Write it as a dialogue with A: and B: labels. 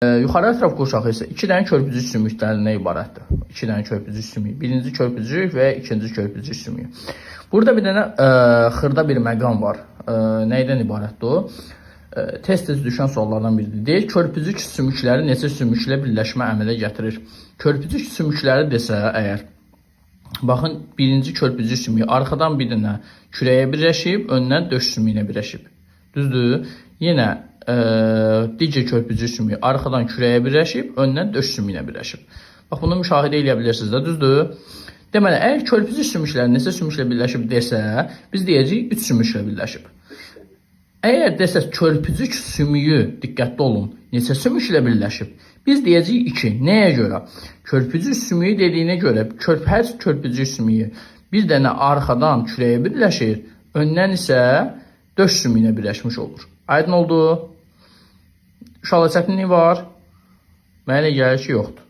A: Yuxarı ətraf qurşağı isə 2 dənə körpücük sümüklərindən ibarətdir. 2 dənə körpücük sümüyü. Birinci körpücük və ikinci körpücük sümüyü. Burada bir dənə xırda bir məqam var. Nəydən ibarətdir o? Tez-tez düşən suallardan biridir. Deyir, körpücük sümükləri neçə sümüklə birləşmə əmələ gətirir? Körpücük sümükləri desə əgər, baxın, birinci körpücük sümüyü arxadan bir dənə kürəyə birləşib, öndən döş sümüyünə birləşib. Düzdür? Yenə digər körpücük sümüyü arxadan kürəyə birləşib, öndən döş sümüyünə birləşib. Bax, bunu müşahidə edə bilirsiniz də, düzdür? Deməli, əgər körpücük sümükləri neçə sümüklə birləşib desə, biz deyəcəyik 3 sümüklə birləşib. Əgər desək körpücük sümüyü, diqqətli olun, neçə sümüklə birləşib? Biz deyəcəyik 2. Nəyə görə? Körpücük sümüyü dediyinə görə hər körpücük sümüyü bir dənə arxadan kürəyə birləşir, öndən isə döş sümüyünə birləşmiş olur. Aydın oldu? Uşaqlar çətinliyi var? Mənə elə gəlir ki, yoxdur.